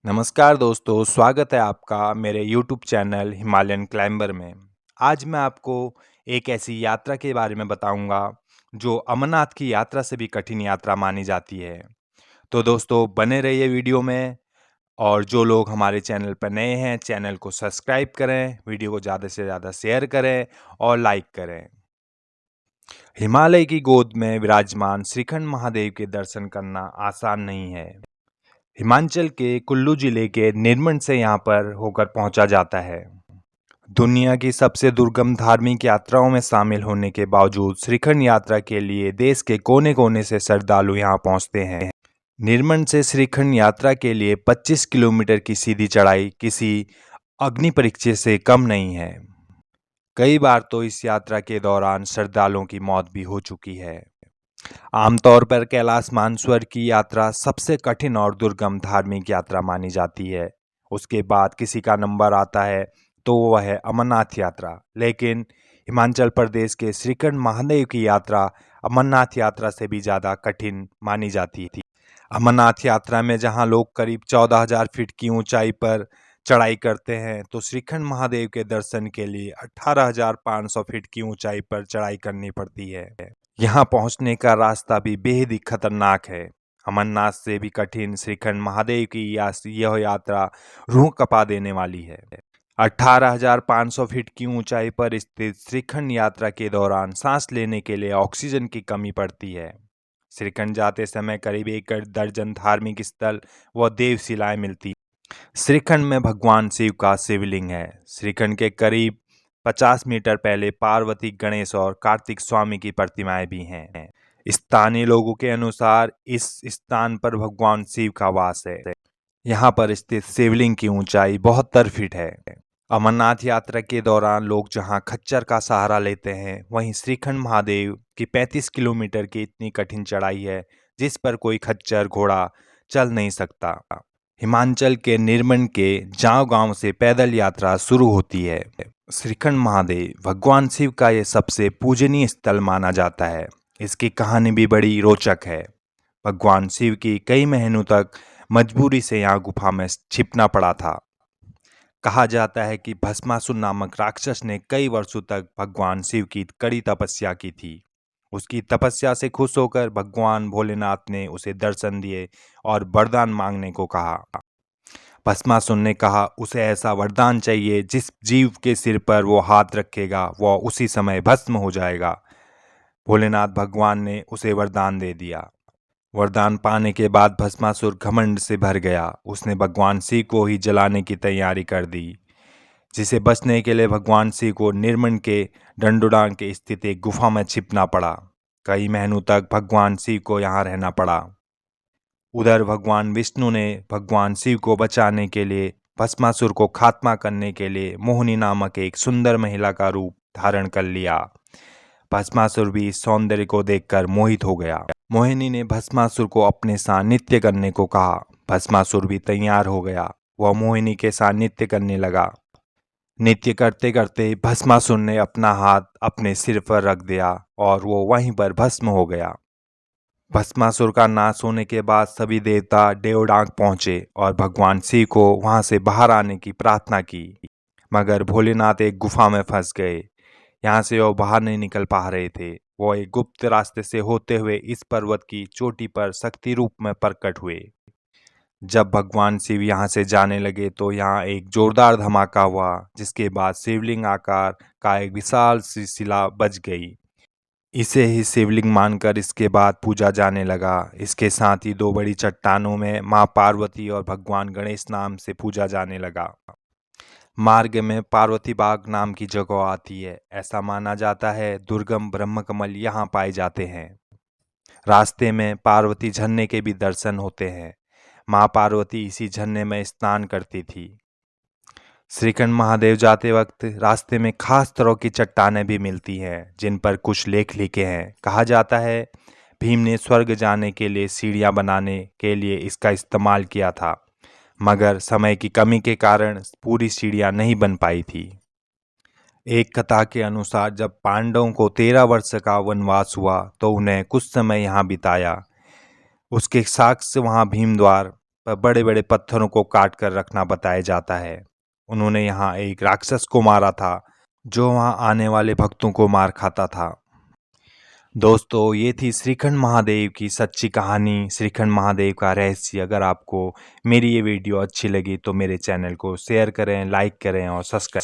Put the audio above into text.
नमस्कार दोस्तों, स्वागत है आपका मेरे YouTube चैनल हिमालयन क्लाइंबर में। आज मैं आपको एक ऐसी यात्रा के बारे में बताऊंगा जो अमरनाथ की यात्रा से भी कठिन यात्रा मानी जाती है। तो दोस्तों बने रहिए वीडियो में। और जो लोग हमारे चैनल पर नए हैं, चैनल को सब्सक्राइब करें, वीडियो को ज़्यादा से ज़्यादा शेयर करें और लाइक करें। हिमालय की गोद में विराजमान श्रीखंड महादेव के दर्शन करना आसान नहीं है। हिमाचल के कुल्लू जिले के निर्मंड से यहाँ पर होकर पहुंचा जाता है। दुनिया की सबसे दुर्गम धार्मिक यात्राओं में शामिल होने के बावजूद श्रीखंड यात्रा के लिए देश के कोने-कोने से श्रद्धालु यहाँ पहुंचते हैं। निर्मंड से श्रीखंड यात्रा के लिए 25 किलोमीटर की सीधी चढ़ाई किसी अग्नि परीक्षा से कम नहीं है। कई बार तो इस यात्रा के दौरान श्रद्धालुओं की मौत भी हो चुकी है। आमतौर पर कैलाश मानसरोवर की यात्रा सबसे कठिन और दुर्गम धार्मिक यात्रा मानी जाती है। उसके बाद किसी का नंबर आता है तो वह है अमरनाथ यात्रा। लेकिन हिमाचल प्रदेश के श्रीखंड महादेव की यात्रा अमरनाथ यात्रा से भी ज़्यादा कठिन मानी जाती थी। अमरनाथ यात्रा में जहां लोग करीब 14,000 फीट की ऊंचाई पर चढ़ाई करते हैं, तो श्रीखंड महादेव के दर्शन के लिए 18,500 फीट की ऊंचाई पर चढ़ाई करनी पड़ती है। यहाँ पहुँचने का रास्ता भी बेहद ही खतरनाक है। अमरनाथ से भी कठिन श्रीखंड महादेव की यह यात्रा रूह कँपा देने वाली है। 18,500 फीट की ऊंचाई पर स्थित श्रीखंड यात्रा के दौरान सांस लेने के लिए ऑक्सीजन की कमी पड़ती है। श्रीखंड जाते समय करीब 1 दर्जन धार्मिक स्थल व देवशिलाएं मिलती। श्रीखंड में भगवान शिव का शिवलिंग है। श्रीखंड के करीब 50 मीटर पहले पार्वती, गणेश और कार्तिक स्वामी की प्रतिमाएं भी हैं। स्थानीय लोगों के अनुसार इस स्थान पर भगवान शिव का वास है। यहाँ पर स्थित शिवलिंग की ऊंचाई 72 फीट है। अमरनाथ यात्रा के दौरान लोग जहाँ खच्चर का सहारा लेते हैं, वहीं श्रीखंड महादेव की 35 किलोमीटर की इतनी कठिन चढ़ाई है जिस पर कोई खच्चर घोड़ा चल नहीं सकता। हिमाचल के निर्मंड के जांव गांव से पैदल यात्रा शुरू होती है। श्रीखंड महादेव भगवान शिव का ये सबसे पूजनीय स्थल माना जाता है। इसकी कहानी भी बड़ी रोचक है। भगवान शिव की कई महीनों तक मजबूरी से यहाँ गुफा में छिपना पड़ा था। कहा जाता है कि भस्मासुर नामक राक्षस ने कई वर्षों तक भगवान शिव की कड़ी तपस्या की थी। उसकी तपस्या से खुश होकर भगवान भोलेनाथ ने उसे दर्शन दिए और वरदान मांगने को कहा। भस्मासुर ने कहा उसे ऐसा वरदान चाहिए जिस जीव के सिर पर वो हाथ रखेगा वह उसी समय भस्म हो जाएगा। भोलेनाथ भगवान ने उसे वरदान दे दिया। वरदान पाने के बाद भस्मासुर घमंड से भर गया। उसने भगवान शिव को ही जलाने की तैयारी कर दी, जिसे बचने के लिए भगवान शिव को निर्मंड के डंडोडांग के स्थित एक गुफा में छिपना पड़ा। कई महीनों तक भगवान शिव को यहाँ रहना पड़ा। उधर भगवान विष्णु ने भगवान शिव को बचाने के लिए भस्मासुर को खात्मा करने के लिए मोहिनी नामक एक सुंदर महिला का रूप धारण कर लिया। भस्मासुर भी इस सौंदर्य को देखकर मोहित हो गया। मोहिनी ने भस्मासुर को अपने साथ नृत्य करने को कहा। भस्मासुर भी तैयार हो गया। वह मोहिनी के साथ नृत्य करने लगा। नृत्य करते करते भस्मासुर ने अपना हाथ अपने सिर पर रख दिया और वो वहीं पर भस्म हो गया। भस्मासुर का नाश होने के बाद सभी देवता देवडांग पहुंचे और भगवान शिव को वहां से बाहर आने की प्रार्थना की, मगर भोलेनाथ एक गुफा में फंस गए। यहाँ से वो बाहर नहीं निकल पा रहे थे। वो एक गुप्त रास्ते से होते हुए इस पर्वत की चोटी पर शक्ति रूप में प्रकट हुए। जब भगवान शिव यहाँ से जाने लगे तो यहाँ एक जोरदार धमाका हुआ, जिसके बाद शिवलिंग आकार का एक विशाल सी शिला बच गई। इसे ही शिवलिंग मानकर इसके बाद पूजा जाने लगा। इसके साथ ही 2 बड़ी चट्टानों में माँ पार्वती और भगवान गणेश नाम से पूजा जाने लगा। मार्ग में पार्वती बाग नाम की जगह आती है। ऐसा माना जाता है दुर्गम ब्रह्म कमल यहाँ पाए जाते हैं। रास्ते में पार्वती झरने के भी दर्शन होते हैं। माँ पार्वती इसी झरने में स्नान करती थी। श्रीखंड महादेव जाते वक्त रास्ते में खास तरह की चट्टानें भी मिलती हैं, जिन पर कुछ लेख लिखे हैं। कहा जाता है भीम ने स्वर्ग जाने के लिए सीढ़ियाँ बनाने के लिए इसका इस्तेमाल किया था, मगर समय की कमी के कारण पूरी सीढ़ियाँ नहीं बन पाई थी। एक कथा के अनुसार जब पांडवों को 13 वर्ष का वनवास हुआ तो उन्हें कुछ समय यहाँ बिताया। उसके साक्ष्य वहाँ भीम द्वार पर बड़े-बड़े पत्थरों को काट कर रखना बताया जाता है। उन्होंने यहाँ एक राक्षस को मारा था, जो वहाँ आने वाले भक्तों को मार खाता था। दोस्तों, ये थी श्रीखंड महादेव की सच्ची कहानी, श्रीखंड महादेव का रहस्य। अगर आपको मेरी ये वीडियो अच्छी लगी तो मेरे चैनल को शेयर करें, लाइक करें और सब्सक्राइब